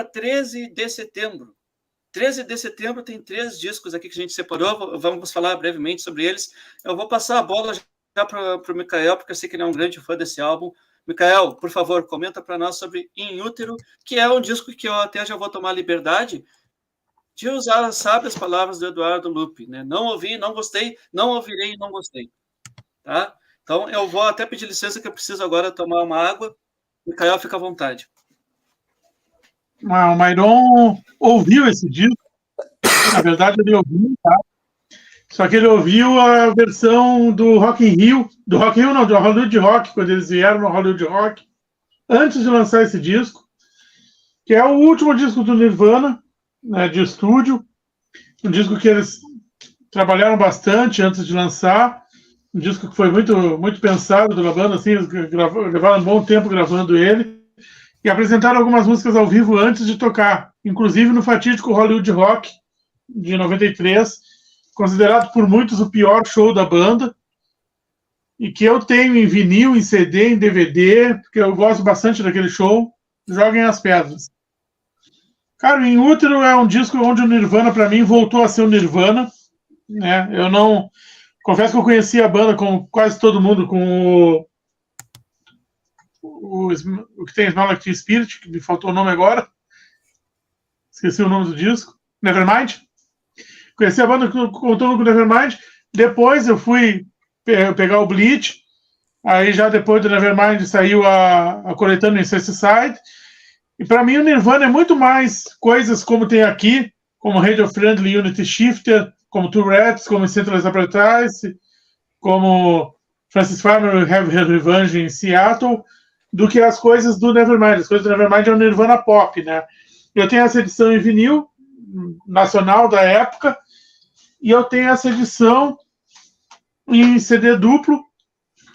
13 de setembro. 13 de setembro tem 3 discos aqui que a gente separou, vamos falar brevemente sobre eles. Eu vou passar a bola já para o Micael, porque eu sei que ele é um grande fã desse álbum. Micael, por favor, comenta para nós sobre In Útero, que é um disco que eu até já vou tomar a liberdade de usar as sábias palavras do Eduardo Lupi, né? Não ouvi, não gostei, não ouvirei, não gostei. Tá? Então, eu vou até pedir licença que eu preciso agora tomar uma água. Micael, fica à vontade. O Mairon ouviu esse disco. Na verdade, ele ouviu, tá? Só que ele ouviu a versão do Rock in Rio, do Rock in Rio não, do Hollywood Rock, quando eles vieram no Hollywood Rock, antes de lançar esse disco, que é o último disco do Nirvana, né, de estúdio, um disco que eles trabalharam bastante antes de lançar, um disco que foi muito pensado pela banda, assim, eles levaram um bom tempo gravando ele, e apresentaram algumas músicas ao vivo antes de tocar, inclusive no fatídico Hollywood Rock, de 93, considerado por muitos o pior show da banda, e que eu tenho em vinil, em CD, em DVD, porque eu gosto bastante daquele show. Joguem as pedras. Cara, o In Útero é um disco onde o Nirvana, para mim, voltou a ser o Nirvana, né? Eu não... Confesso que eu conheci a banda, como quase todo mundo, com o que tem Smell Like Teen Spirit, que me faltou o nome agora. Esqueci o nome do disco. Nevermind. Conheci a banda contando com o Nevermind. Depois eu fui pegar o Bleach. Aí já depois do Nevermind saiu a coletânea Incesticide. E para mim o Nirvana é muito mais coisas como tem aqui, como Radio Friendly Unity Shifter, como Tourette's, como Centralized Appetite, como Francis Farmer Have Her Revenge em Seattle, do que as coisas do Nevermind. As coisas do Nevermind é o Nirvana pop, né? Eu tenho essa edição em vinil, nacional da época, e eu tenho essa edição em CD duplo,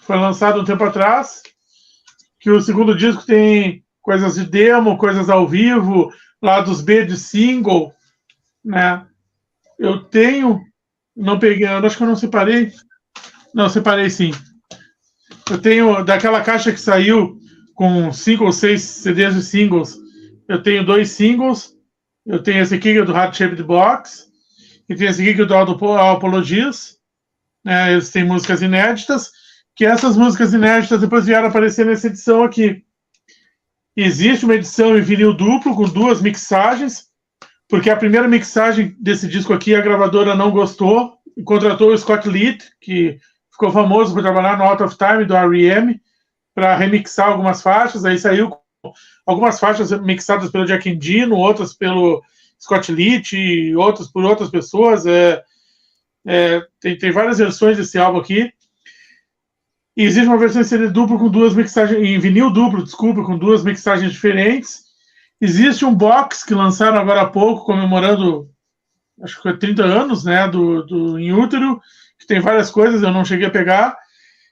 foi lançado um tempo atrás, que o segundo disco tem coisas de demo, coisas ao vivo, lados B de single, né? Eu tenho, não peguei, acho que eu não separei. Não, separei sim. Eu tenho, daquela caixa que saiu com 5 ou 6 CDs de singles, eu tenho 2 singles, eu tenho esse aqui que é do Heart Shaped Box, e tem esse aqui que é do Apologies, né? Eles têm músicas inéditas, que essas músicas inéditas depois vieram aparecer nessa edição aqui. Existe uma edição em vinil duplo com 2 mixagens, porque a primeira mixagem desse disco aqui a gravadora não gostou e contratou o Scott Litt, que ficou famoso por trabalhar no Out of Time do R.E.M., para remixar algumas faixas. Aí saiu algumas faixas mixadas pelo Jack Endino, outras pelo Scott Litt e outras por outras pessoas. Tem várias versões desse álbum aqui. E existe uma versão em CD duplo com 2 mixagens, em vinil duplo, desculpa, com 2 mixagens diferentes. Existe um box que lançaram agora há pouco, comemorando, acho que foi 30 anos, né, do In Útero, que tem várias coisas, eu não cheguei a pegar.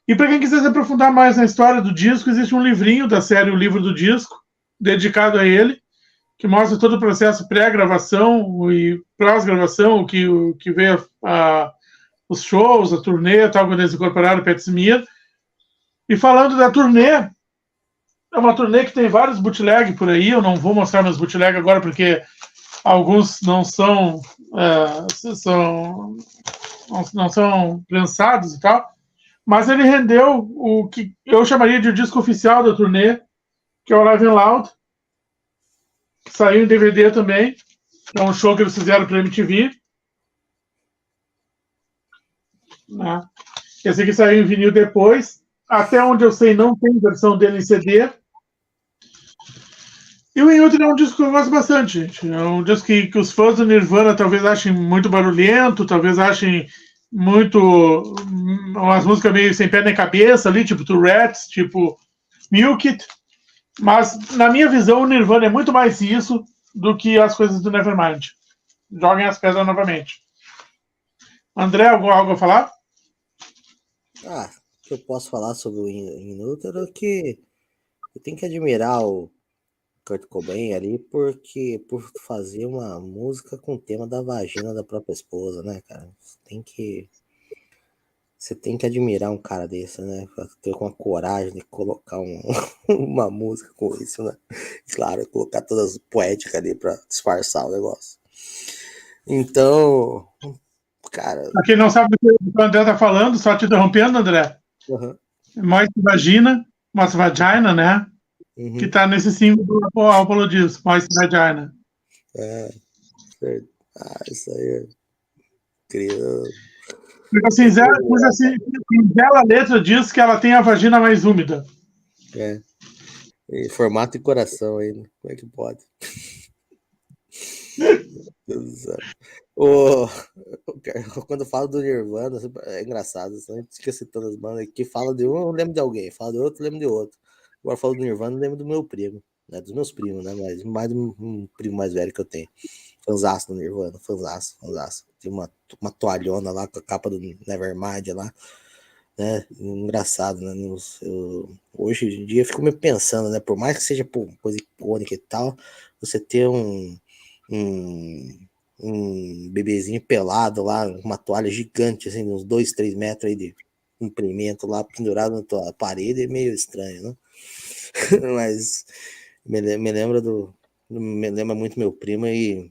E para quem quiser se aprofundar mais na história do disco, existe um livrinho da série O Livro do Disco, dedicado a ele, que mostra todo o processo pré-gravação e pós-gravação, o que veio os shows, a turnê, tal, quando eles incorporaram o Pat Smear. E falando da turnê, é uma turnê que tem vários bootleg por aí. Eu não vou mostrar meus bootleg agora porque alguns não são, não são lançados e tal. Mas ele rendeu o que eu chamaria de o disco oficial da turnê, que é o Live and Loud. Saiu em DVD também. É um show que eles fizeram para a MTV. Né? Esse aqui saiu em vinil depois. Até onde eu sei, não tem versão dele em CD. E o In Útero é um disco que eu gosto bastante, gente. É um disco que os fãs do Nirvana talvez achem muito barulhento, talvez achem muito... umas músicas meio sem pé nem cabeça ali, tipo Tourette's, tipo Milk It. Mas, na minha visão, o Nirvana é muito mais isso do que as coisas do Nevermind. Joguem as pedras novamente. André, algo a falar? O que eu posso falar sobre o In Útero é que eu tenho que admirar o Kurt Cobain ali por fazer uma música com o tema da vagina da própria esposa, né, cara? Tem que Você tem que admirar um cara desse, né? Ter com a coragem de colocar uma música com isso, né? Claro, colocar todas as poéticas ali pra disfarçar o negócio. Então, cara. Pra quem não sabe do que o André tá falando, só te interrompendo, André. Moist Vagina, né? Que tá nesse símbolo do Apollo diz, Moist Vagina. Isso aí é incrível. Porque a singela letra diz que ela tem a vagina mais úmida. E formato e coração ainda. Como é que pode? Quando eu falo do Nirvana, é engraçado. Eu fico citando as bandas que fala de um, eu lembro de alguém. Fala do outro, eu lembro de outro. Agora eu falo do Nirvana, eu lembro do meu primo. Né? Dos meus primos, né? Mas mais do um primo mais velho que eu tenho. Fanzaço do Nirvana, fanzaço. Tem uma toalhona lá com a capa do Nevermind lá. Né? Engraçado, né? Hoje em dia eu fico me pensando, né? Por mais que seja coisa icônica e tal, você ter um bebezinho pelado lá, uma toalha gigante, assim, uns 2, 3 metros aí de comprimento lá, pendurado na tua parede, é meio estranho, né? Mas me lembra muito meu primo e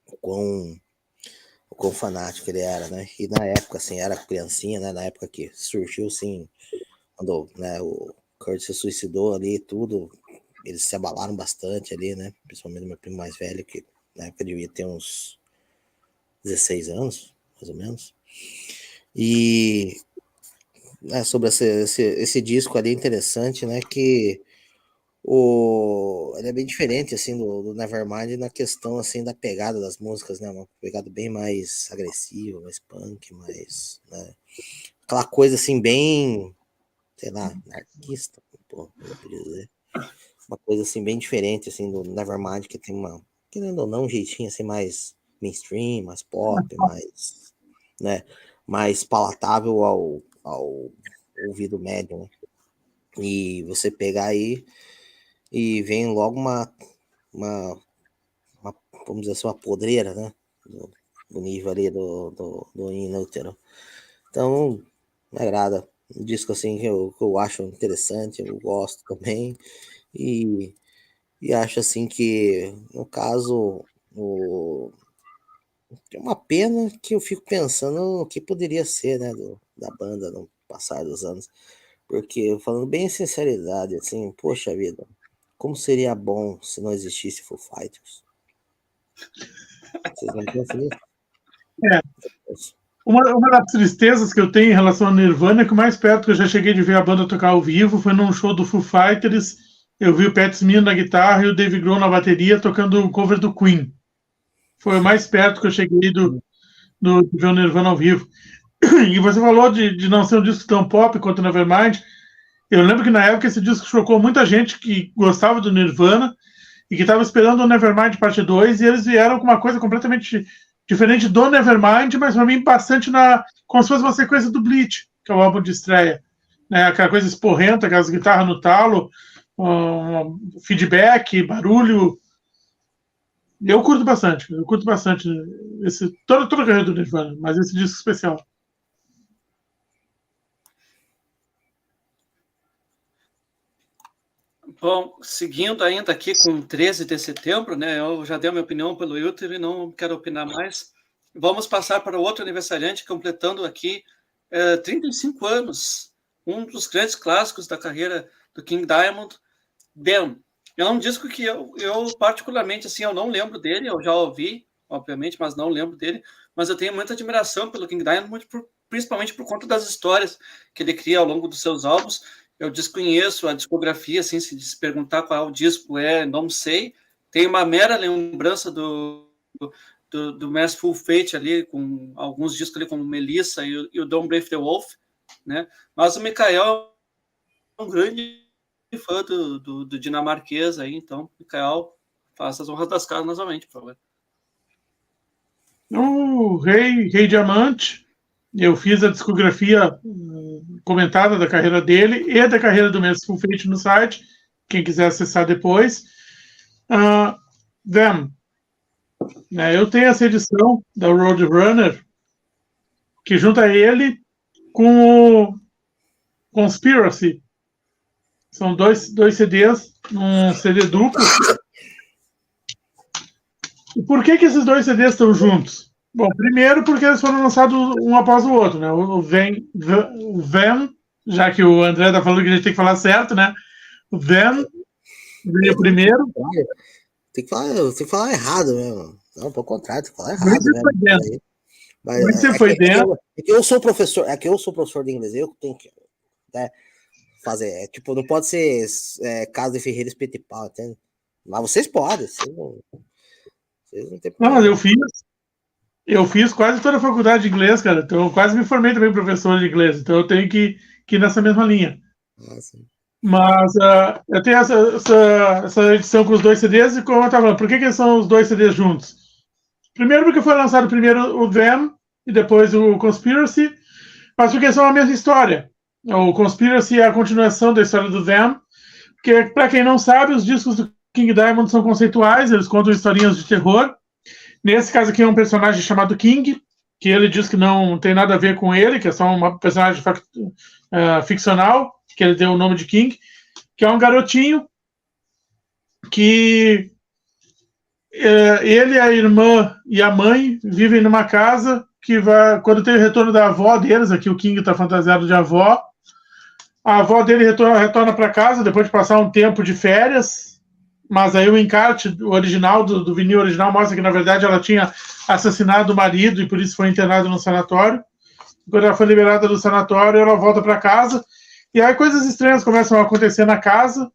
o quão fanático ele era, né? E na época, assim, era criancinha, né? Na época que surgiu, assim, quando, né, o Kurt se suicidou ali e tudo, eles se abalaram bastante ali, né? Principalmente meu primo mais velho, que na época devia ter uns 16 anos, mais ou menos. E sobre esse disco ali interessante, né? Que ele é bem diferente, assim, do Nevermind na questão, assim, da pegada das músicas, né? Uma pegada bem mais agressiva, mais punk, mais, né? Aquela coisa, assim, bem, sei lá, anarquista, eu podia dizer. Uma coisa, assim, bem diferente, assim, do Nevermind, que tem querendo ou não, um jeitinho, assim, mais mainstream, mais pop, mais, né? Mais palatável ao ouvido médio, né? E você pegar aí e vem logo uma vamos dizer assim, uma podreira, né? Do nível ali do Inútero. Então, me agrada. Um disco assim que eu acho interessante, eu gosto também. E acho assim que, no caso, é uma pena que eu fico pensando no que poderia ser, né, da banda no passar dos anos. Porque, falando bem em sinceridade, assim, poxa vida, como seria bom se não existisse Foo Fighters? Vocês não pensam nisso? Uma das tristezas que eu tenho em relação ao Nirvana é que o mais perto que eu já cheguei de ver a banda tocar ao vivo foi num show do Foo Fighters. Eu vi o Pat Smear na guitarra e o Dave Grohl na bateria tocando o cover do Queen. Foi o mais perto que eu cheguei de ver o Nirvana ao vivo. E você falou de não ser um disco tão pop quanto o Nevermind. Eu lembro que na época esse disco chocou muita gente que gostava do Nirvana e que estava esperando o Nevermind parte 2, e eles vieram com uma coisa completamente diferente do Nevermind, mas para mim bastante como se fosse uma sequência do Bleach, que é o álbum de estreia. Né? Aquela coisa esporrenta, aquelas guitarras no talo, feedback, barulho. Eu curto bastante toda a carreira do Nirvana, mas esse disco especial. Bom, seguindo ainda aqui com 13 de setembro, né? Eu já dei a minha opinião pelo Wilter e não quero opinar mais. Vamos passar para outro aniversariante, completando aqui 35 anos. Um dos grandes clássicos da carreira do King Diamond, Damn. É um disco que eu particularmente, assim, eu não lembro dele, eu já ouvi, obviamente, mas não lembro dele, mas eu tenho muita admiração pelo King Diamond, principalmente por conta das histórias que ele cria ao longo dos seus álbuns. Eu desconheço a discografia, assim, se perguntar qual disco não sei. Tem uma mera lembrança do Mercyful Fate ali, com alguns discos ali, como Melissa e o Don't Brave the Wolf, né? Mas o Michael é um grande fã do dinamarquês aí, então, Michael, faça as honras das casas novamente, por favor. O Rei Diamante, eu fiz a discografia comentada da carreira dele e da carreira do Mercyful Fate no site, quem quiser acessar depois. Them. Eu tenho essa edição da Roadrunner, que junta ele com o Conspiracy. São dois CDs, um CD duplo. E por que esses dois CDs estão juntos? Bom, primeiro porque eles foram lançados um após o outro, né? O Them, já que o André tá falando que a gente tem que falar certo, né? O Them veio primeiro. Tem que falar errado mesmo. Não, pelo contrário, tem que falar errado mesmo. Mas é que eu sou professor de inglês, eu tenho que, né, fazer. Tipo, não pode ser Casa de Ferreira Espeto e Pau, entende? Mas vocês podem. Vocês não tem problema. Não, mas eu fiz quase toda a faculdade de inglês, cara. Então eu quase me formei também professor de inglês. Então eu tenho que ir nessa mesma linha. Nossa. Mas eu tenho essa edição com os dois CDs, e como eu estava falando, por que são os dois CDs juntos? Primeiro porque foi lançado primeiro o Them e depois o Conspiracy, mas porque são a mesma história. O Conspiracy é a continuação da história do Them, porque, para quem não sabe, os discos do King Diamond são conceituais, eles contam historinhas de terror. Nesse caso aqui é um personagem chamado King, que ele diz que não tem nada a ver com ele, que é só um personagem ficcional, que ele deu o nome de King, que é um garotinho que ele, a irmã e a mãe vivem numa casa que vai, quando tem o retorno da avó deles, aqui o King está fantasiado de avó, a avó dele retorna para casa depois de passar um tempo de férias, mas aí o encarte original do vinil original mostra que na verdade ela tinha assassinado o marido e por isso foi internada no sanatório. Quando ela foi liberada do sanatório, ela volta para casa e aí coisas estranhas começam a acontecer na casa.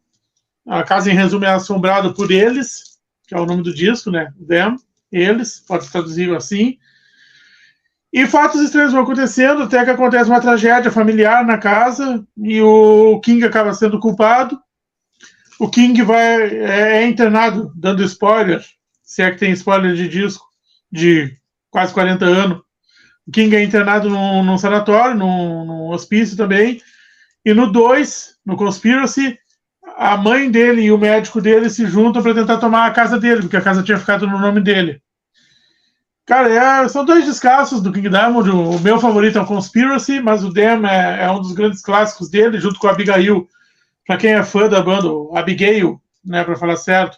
A casa, em resumo, é assombrada por eles, que é o nome do disco, né? Them, eles, pode traduzir assim. E fatos estranhos vão acontecendo, até que acontece uma tragédia familiar na casa e o King acaba sendo culpado. O King é internado, dando spoiler, se é que tem spoiler de disco, de quase 40 anos. O King é internado num sanatório, num hospício também. E no 2, no Conspiracy, a mãe dele e o médico dele se juntam para tentar tomar a casa dele, porque a casa tinha ficado no nome dele. Cara, são dois descassos do King Diamond. O meu favorito é o Conspiracy, mas o Them é um dos grandes clássicos dele, junto com a Abigail. Para quem é fã da banda, Abigail, né, para falar certo.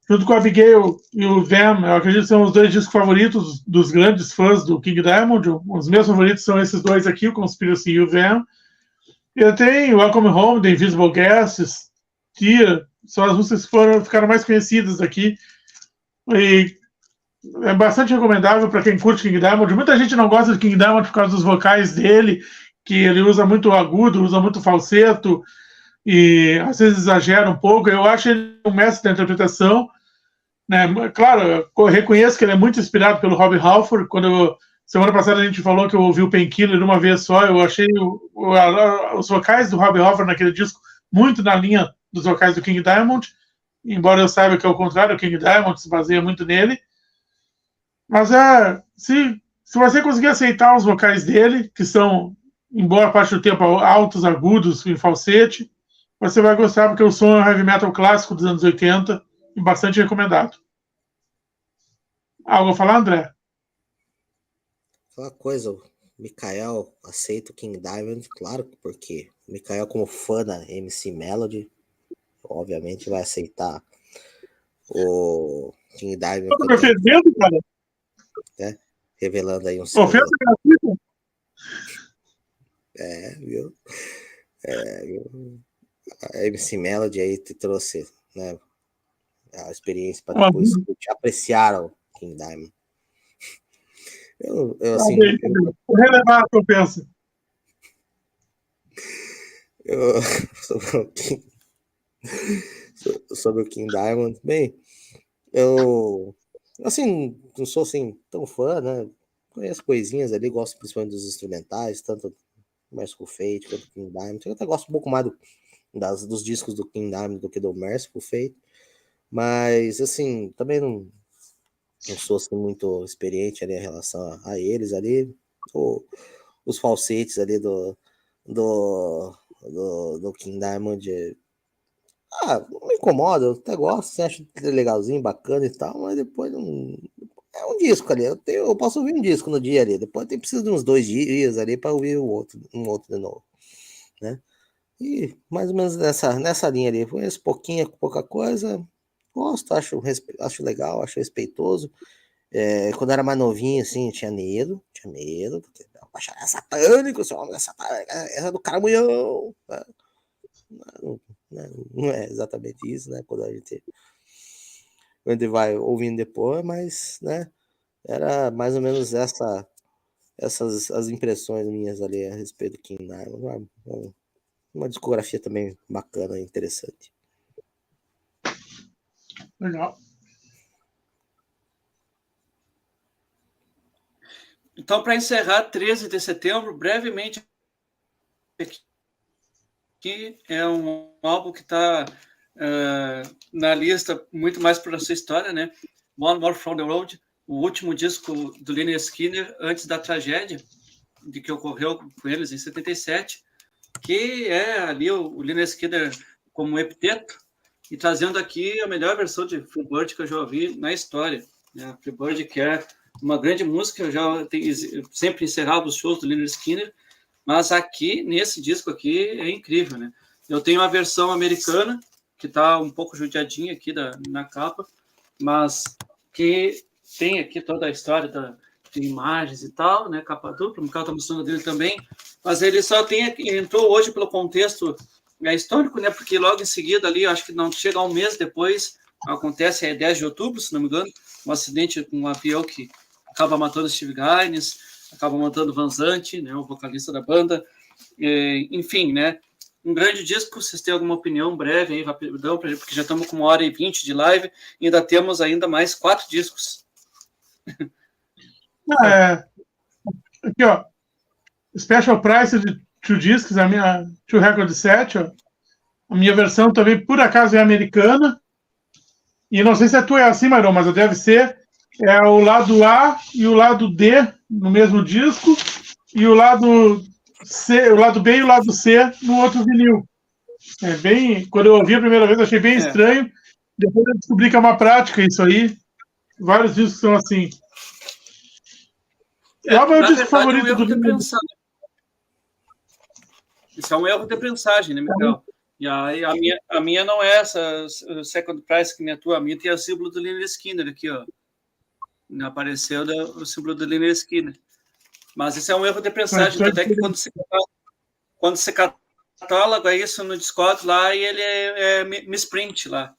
Junto com a Abigail e o Them, eu acredito que são os dois discos favoritos dos grandes fãs do King Diamond. Os meus favoritos são esses dois aqui, o Conspiracy e o Them. Eu tenho Welcome Home, The Invisible Guests, Tia, são as músicas que ficaram mais conhecidas aqui. E é bastante recomendável para quem curte King Diamond. Muita gente não gosta de King Diamond por causa dos vocais dele, que ele usa muito agudo, usa muito falseto, e às vezes exagera um pouco. Eu acho ele um mestre da interpretação. Né? Claro, eu reconheço que ele é muito inspirado pelo Rob Halford. Semana passada a gente falou que eu ouvi o Painkiller uma vez só, eu achei os vocais do Rob Halford naquele disco muito na linha dos vocais do King Diamond, embora eu saiba que é o contrário, o King Diamond se baseia muito nele. Mas se você conseguir aceitar os vocais dele, que são, em boa parte do tempo, altos, agudos, em falsete, você vai gostar, porque o som é um heavy metal clássico dos anos 80 e bastante recomendado. Algo a falar, André? Uma coisa, o Mikael aceita o King Diamond, claro, porque o Mikael, como fã da MC Melody, obviamente vai aceitar o King Diamond. Tô me ofendendo, cara? Né? Revelando aí um ofensa gratuita? Viu? A MC Melody aí te trouxe, né, a experiência para depois apreciar o King Diamond. Eu vou relevar a ofensa. Sobre o King Diamond, bem, eu assim, não sou assim tão fã, né? Conheço coisinhas ali, gosto principalmente dos instrumentais, tanto Merciful Fate quanto King Diamond. Eu até gosto um pouco mais dos discos do King Diamond do que do Merciful Fate, mas assim, também não sou assim muito experiente ali em relação a eles ali, os falsetes ali do King Diamond. Não me incomoda, eu até gosto, acho legalzinho, bacana e tal, mas depois não. É um disco ali. Eu posso ouvir um disco no dia ali. Depois eu preciso de uns 2 dias ali para ouvir um outro de novo, né? E mais ou menos nessa linha ali. Conheço pouca coisa. Gosto, acho legal, acho respeitoso. Quando eu era mais novinho, assim, tinha medo, porque é satânico, esse homem é satânico, é do caramunhão. Né? Não é exatamente isso, né? Quando a gente vai ouvindo depois, mas, né? Era mais ou menos essas as impressões minhas ali a respeito do King Diamond. Uma discografia também bacana, interessante. Legal. Então, para encerrar, 13 de setembro, brevemente, aqui é um álbum que está na lista muito mais por sua história, né? One More From The Road, o último disco do Lynyrd Skynyrd antes da tragédia de que ocorreu com eles em 77, que é ali o Lynyrd Skynyrd como epiteto e trazendo aqui a melhor versão de Freebird que eu já ouvi na história. Né? Freebird, que é uma grande música, eu já tenho sempre encerrado os shows do Lynyrd Skynyrd, mas aqui, nesse disco aqui, é incrível, né? Eu tenho a versão americana, que está um pouco judiadinha aqui na capa, mas que tem aqui toda a história de imagens e tal, né? Capa dupla, no caso está mostrando dele também, mas ele só entrou hoje pelo contexto histórico, né? Porque logo em seguida ali, acho que não chega um mês depois, acontece 10 de outubro, se não me engano, um acidente com um avião que acaba matando Steve Gaines, acaba matando Van Zandt, né, o vocalista da banda, enfim, né, um grande disco. Vocês têm alguma opinião breve aí, rapidão, porque já estamos com 1h20 de live e ainda temos ainda mais 4 discos. Aqui, ó, Special Price de 2 discos, a minha 2 Record Set, ó. A minha versão também, por acaso, é americana. E não sei se a tua é assim, Maron, mas deve ser. É o lado A e o lado D no mesmo disco, e o lado C, o lado B e o lado C no outro vinil. É bem. Quando eu ouvi a primeira vez, achei bem estranho. Depois eu descobri que é uma prática isso aí. Vários discos são assim. Qual é o disco favorito do vinil? Isso é um erro de prensagem, né, Miguel? E aí a minha não é essa Second Price que nem a tua. A minha tem o símbolo do Lynyrd Skynyrd aqui, ó. Apareceu o símbolo do Lynyrd Skynyrd. Mas isso é um erro de prensagem, até que quando você catáloga isso no Discord lá, e ele é misprint lá.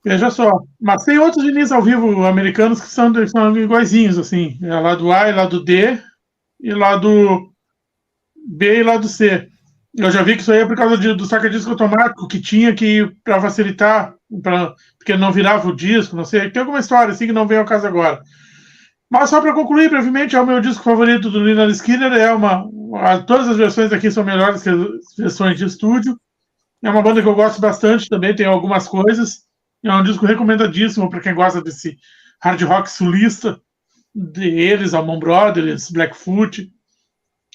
Veja só, mas tem outros vinis ao vivo americanos que são iguaizinhos, assim. É lado A e lado D, e lado B e lado C. Eu já vi que isso aí é por causa do saca-disco automático que tinha que, para facilitar, porque não virava o disco, não sei. Tem alguma história assim que não vem ao caso agora. Mas só para concluir brevemente, é o meu disco favorito do Lynyrd Skynyrd. Todas as versões aqui são melhores que as versões de estúdio. É uma banda que eu gosto bastante também, tem algumas coisas. É um disco recomendadíssimo para quem gosta desse hard rock sulista deles, Allman Brothers, Blackfoot.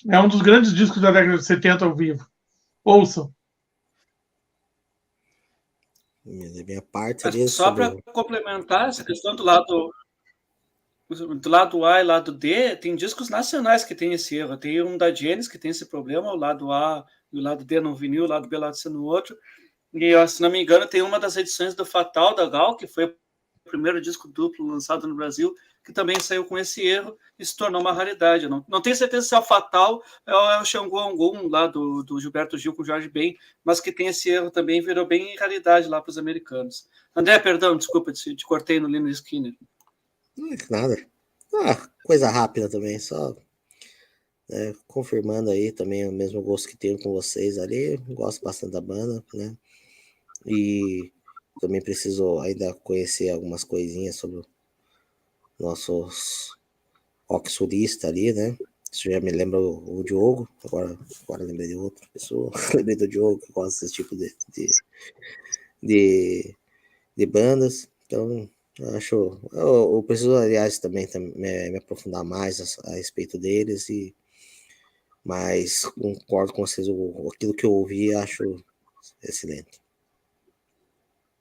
É um dos grandes discos da década de 70 ao vivo. Ouçam. Minha parte ali só para complementar essa questão do lado A e lado D, tem discos nacionais que tem esse erro. Tem um da Genesis que tem esse problema, o lado A e o lado D no vinil, o lado B, o lado C no outro. E, se não me engano, tem uma das edições do Fatal da Gal, que foi o primeiro disco duplo lançado no Brasil, que também saiu com esse erro e se tornou uma raridade. Não tenho certeza se é o Fatal ou é o Xangô Angon, lá do Gilberto Gil com o Jorge Ben, mas que tem esse erro também, virou bem raridade lá para os americanos. André, perdão, desculpa, te cortei no Lynyrd Skynyrd. Nada. Coisa rápida também, só confirmando aí também o mesmo gosto que tenho com vocês ali. Gosto bastante da banda, né? E também preciso ainda conhecer algumas coisinhas sobre o nossos rock sulista ali, né? Isso já me lembra o Diogo, agora lembrei de outra pessoa, lembrei do Diogo, que gosta desse tipo de bandas. Então, eu preciso, aliás, também me aprofundar mais a respeito deles, mas concordo com vocês, aquilo que eu ouvi acho excelente.